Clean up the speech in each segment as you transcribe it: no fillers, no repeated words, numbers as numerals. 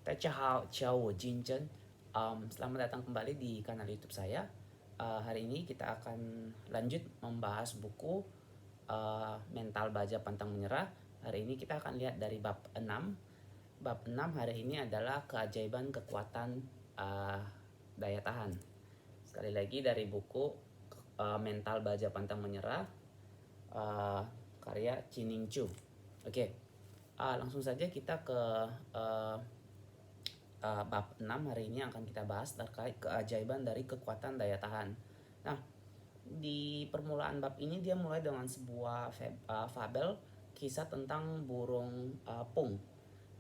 Dajiahao, ciao, wo Jinzhen. Selamat datang kembali di kanal YouTube saya. Hari ini kita akan lanjut membahas buku Mental Baja Pantang Menyerah. Hari ini kita akan lihat dari bab 6. Bab 6 hari ini adalah keajaiban kekuatan daya tahan. Sekali lagi dari buku Mental Baja Pantang Menyerah, karya Chining Chu. Oke, langsung saja kita ke bab 6 hari ini akan kita bahas terkait keajaiban dari kekuatan daya tahan. Nah, di permulaan bab ini dia mulai dengan sebuah fabel kisah tentang burung pung.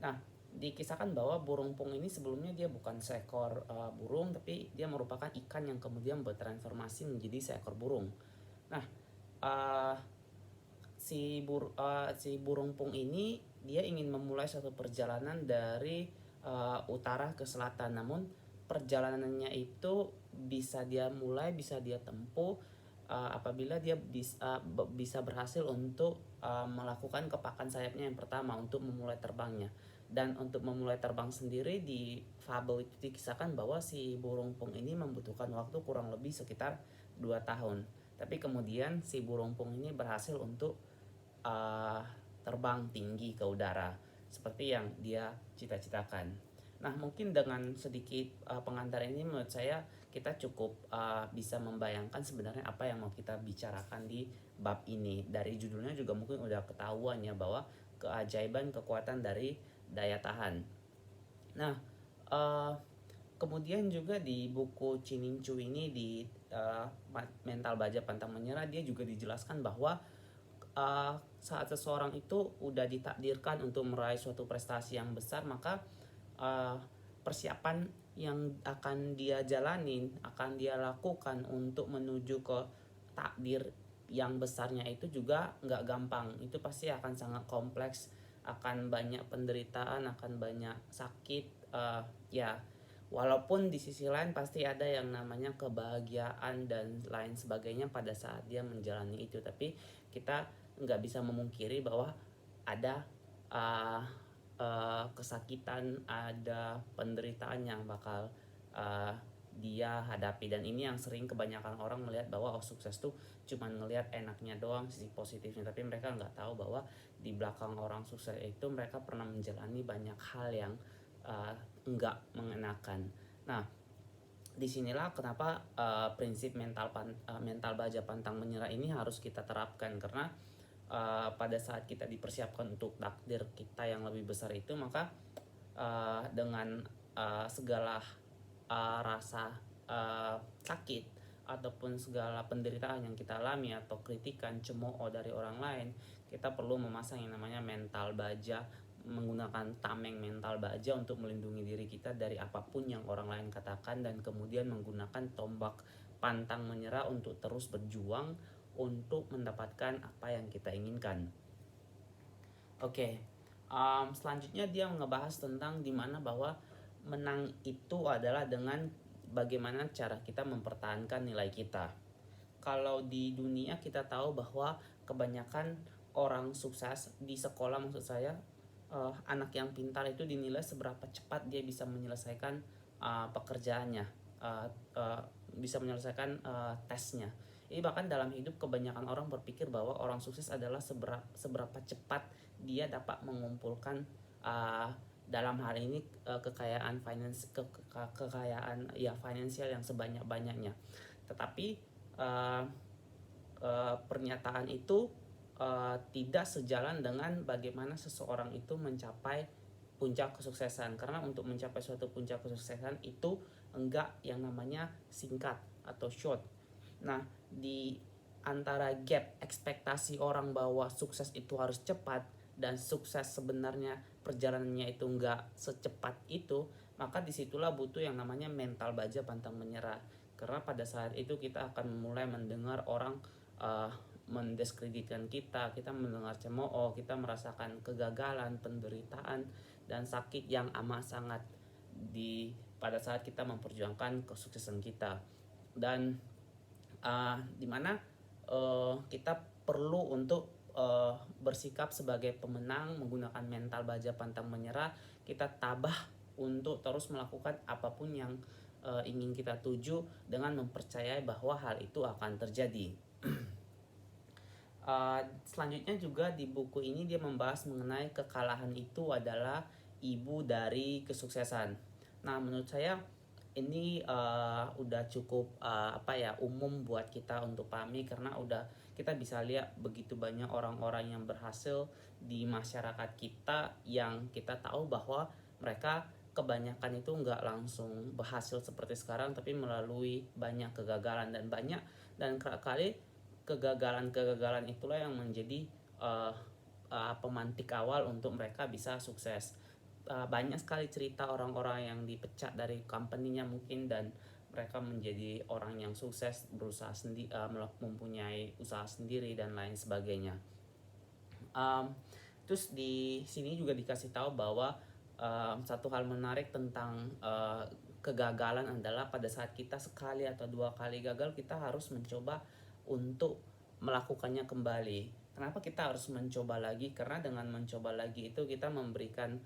Nah, dikisahkan bahwa burung pung ini sebelumnya dia bukan seekor burung, tapi dia merupakan ikan yang kemudian bertransformasi menjadi seekor burung. Nah, uh, si burung pung ini dia ingin memulai suatu perjalanan dari utara ke selatan, namun perjalanannya itu bisa dia mulai, bisa dia tempuh apabila dia bisa berhasil untuk melakukan kepakan sayapnya yang pertama untuk memulai terbangnya. Dan untuk memulai terbang sendiri di fabel itu dikisahkan bahwa si burung pung ini membutuhkan waktu kurang lebih sekitar 2 tahun. Tapi kemudian si burung pung ini berhasil untuk terbang tinggi ke udara seperti yang dia cita-citakan. Nah, mungkin dengan sedikit pengantar ini menurut saya kita cukup bisa membayangkan sebenarnya apa yang mau kita bicarakan di bab ini. Dari judulnya juga mungkin udah ketahuan ya bahwa keajaiban kekuatan dari daya tahan. Nah, kemudian juga di buku Chining Chu ini di Mental Baja Pantang Menyerah dia juga dijelaskan bahwa saat seseorang itu udah ditakdirkan untuk meraih suatu prestasi yang besar, maka persiapan yang akan dia jalanin, akan dia lakukan untuk menuju ke takdir yang besarnya itu juga nggak gampang. Itu pasti akan sangat kompleks, akan banyak penderitaan, akan banyak sakit. Ya, walaupun di sisi lain pasti ada yang namanya kebahagiaan dan lain sebagainya pada saat dia menjalani itu. Tapi kita nggak bisa memungkiri bahwa ada kesakitan, ada penderitaan yang bakal dia hadapi. Dan ini yang sering kebanyakan orang melihat bahwa sukses tuh cuman ngelihat enaknya doang, sisi positifnya, tapi mereka nggak tahu bahwa di belakang orang sukses itu mereka pernah menjalani banyak hal yang nggak mengenakan. Nah, disinilah kenapa prinsip mental baja pantang menyerah ini harus kita terapkan, karena pada saat kita dipersiapkan untuk takdir kita yang lebih besar itu, maka dengan segala rasa sakit ataupun segala penderitaan yang kita alami atau kritikan, cemooh dari orang lain, kita perlu memasang yang namanya mental baja, menggunakan tameng mental baja untuk melindungi diri kita dari apapun yang orang lain katakan, dan kemudian menggunakan tombak pantang menyerah untuk terus berjuang untuk mendapatkan apa yang kita inginkan. Oke, selanjutnya dia ngebahas tentang dimana bahwa menang itu adalah dengan bagaimana cara kita mempertahankan nilai kita. Kalau di dunia kita tahu bahwa kebanyakan orang sukses di sekolah, maksud saya anak yang pintar itu dinilai seberapa cepat dia bisa menyelesaikan pekerjaannya, bisa menyelesaikan tesnya. Ini bahkan dalam hidup kebanyakan orang berpikir bahwa orang sukses adalah seberapa cepat dia dapat mengumpulkan dalam hal ini kekayaan kekayaan ya finansial yang sebanyak-banyaknya. Tetapi pernyataan itu tidak sejalan dengan bagaimana seseorang itu mencapai puncak kesuksesan, karena untuk mencapai suatu puncak kesuksesan itu enggak yang namanya singkat atau short. Nah, di antara gap ekspektasi orang bahwa sukses itu harus cepat dan sukses sebenarnya perjalanannya itu enggak secepat itu, maka disitulah butuh yang namanya mental baja pantang menyerah. Karena pada saat itu kita akan mulai mendengar orang mendiskreditkan kita mendengar cemooh, kita merasakan kegagalan, penderitaan, dan sakit yang amat sangat pada saat kita memperjuangkan kesuksesan kita. Dan dimana kita perlu untuk bersikap sebagai pemenang menggunakan mental baja pantang menyerah. Kita tabah untuk terus melakukan apapun yang ingin kita tuju dengan mempercayai bahwa hal itu akan terjadi. Selanjutnya juga di buku ini dia membahas mengenai kekalahan itu adalah ibu dari kesuksesan. Nah, menurut saya ini udah cukup umum buat kita untuk pahami, karena udah kita bisa lihat begitu banyak orang-orang yang berhasil di masyarakat kita yang kita tahu bahwa mereka kebanyakan itu nggak langsung berhasil seperti sekarang, tapi melalui banyak kegagalan dan kali kegagalan-kegagalan itulah yang menjadi pemantik awal untuk mereka bisa sukses. Banyak sekali cerita orang-orang yang dipecat dari company-nya mungkin, dan mereka menjadi orang yang sukses, berusaha sendiri, mempunyai usaha sendiri dan lain sebagainya. Terus di sini juga dikasih tahu bahwa satu hal menarik tentang kegagalan adalah pada saat kita sekali atau dua kali gagal, kita harus mencoba untuk melakukannya kembali. Kenapa kita harus mencoba lagi? Karena dengan mencoba lagi itu kita memberikan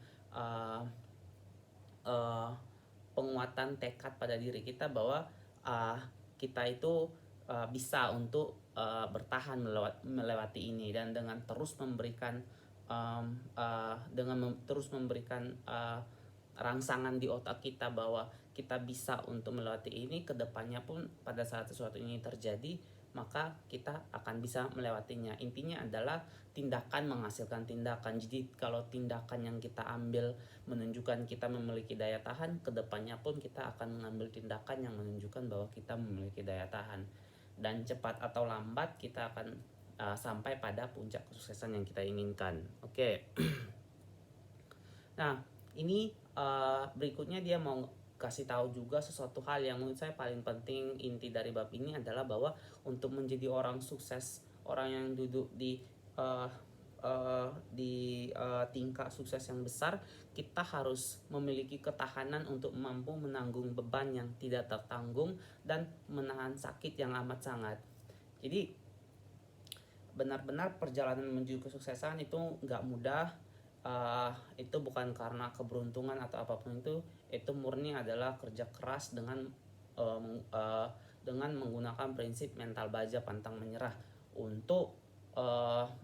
penguatan tekad pada diri kita bahwa kita itu bisa untuk bertahan melewati ini, dan dengan terus memberikan terus memberikan rangsangan di otak kita bahwa kita bisa untuk melewati ini, kedepannya pun pada saat sesuatu ini terjadi maka kita akan bisa melewatinya. Intinya adalah tindakan menghasilkan tindakan. Jadi kalau tindakan yang kita ambil menunjukkan kita memiliki daya tahan, kedepannya pun kita akan mengambil tindakan yang menunjukkan bahwa kita memiliki daya tahan, dan cepat atau lambat kita akan sampai pada puncak kesuksesan yang kita inginkan. Oke. Nah, ini berikutnya dia mau kasih tahu juga sesuatu hal yang menurut saya paling penting. Inti dari bab ini adalah bahwa untuk menjadi orang sukses, orang yang duduk di tingkat sukses yang besar, kita harus memiliki ketahanan untuk mampu menanggung beban yang tidak tertanggung dan menahan sakit yang amat sangat. Jadi benar-benar perjalanan menuju kesuksesan itu nggak mudah. Itu bukan karena keberuntungan atau apapun itu murni adalah kerja keras dengan menggunakan prinsip mental baja pantang menyerah untuk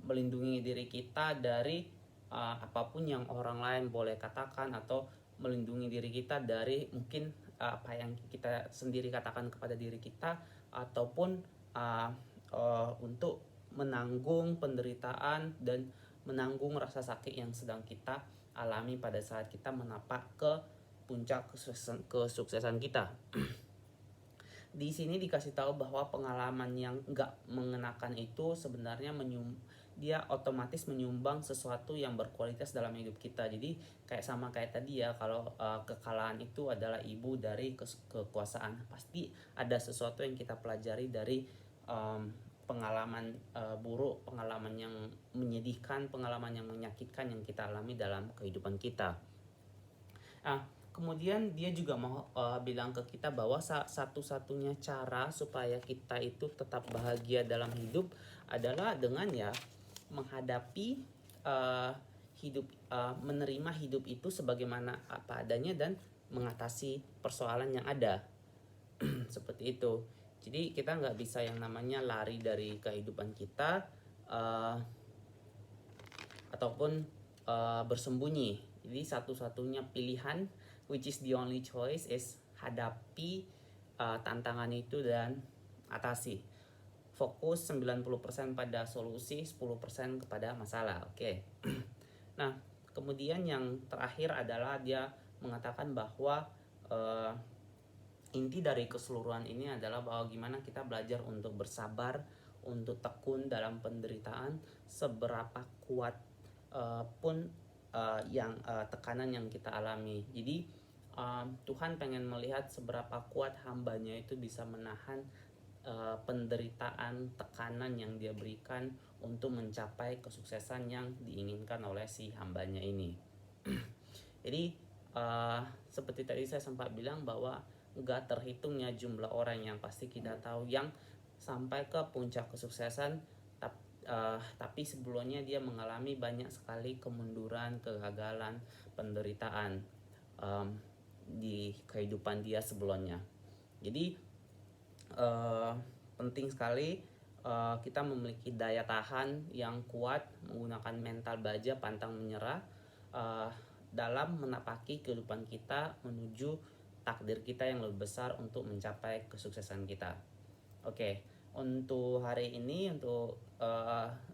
melindungi diri kita dari apapun yang orang lain boleh katakan, atau melindungi diri kita dari mungkin apa yang kita sendiri katakan kepada diri kita, ataupun untuk menanggung penderitaan dan menanggung rasa sakit yang sedang kita alami pada saat kita menapak ke puncak kesuksesan kita. Di sini dikasih tahu bahwa pengalaman yang nggak mengenakan itu sebenarnya dia otomatis menyumbang sesuatu yang berkualitas dalam hidup kita. Jadi kayak tadi ya, kalau kekalahan itu adalah ibu dari kekuasaan, pasti ada sesuatu yang kita pelajari dari pengalaman buruk, pengalaman yang menyedihkan, pengalaman yang menyakitkan yang kita alami dalam kehidupan kita. Nah, kemudian dia juga mau bilang ke kita bahwa satu-satunya cara supaya kita itu tetap bahagia dalam hidup adalah dengan menghadapi hidup, menerima hidup itu sebagaimana apa adanya dan mengatasi persoalan yang ada. Seperti itu. Jadi kita nggak bisa yang namanya lari dari kehidupan kita ataupun bersembunyi. Jadi satu-satunya pilihan, which is the only choice, is hadapi tantangan itu dan atasi. Fokus 90% pada solusi, 10% kepada masalah. Oke. Nah, kemudian yang terakhir adalah dia mengatakan bahwa inti dari keseluruhan ini adalah bahwa gimana kita belajar untuk bersabar, untuk tekun dalam penderitaan, seberapa kuat pun tekanan yang kita alami. Jadi Tuhan pengen melihat seberapa kuat hambanya itu bisa menahan penderitaan, tekanan yang dia berikan untuk mencapai kesuksesan yang diinginkan oleh si hambanya ini. Jadi seperti tadi saya sempat bilang bahwa gak terhitungnya jumlah orang yang pasti kita tahu yang sampai ke puncak kesuksesan, tapi sebelumnya dia mengalami banyak sekali kemunduran, kegagalan, penderitaan. di kehidupan dia sebelumnya. Jadi penting sekali kita memiliki daya tahan yang kuat, menggunakan mental baja pantang menyerah dalam menapaki kehidupan kita menuju takdir kita yang lebih besar untuk mencapai kesuksesan kita. Oke, untuk hari ini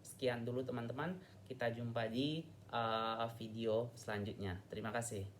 sekian dulu teman-teman. Kita jumpa di video selanjutnya. Terima kasih.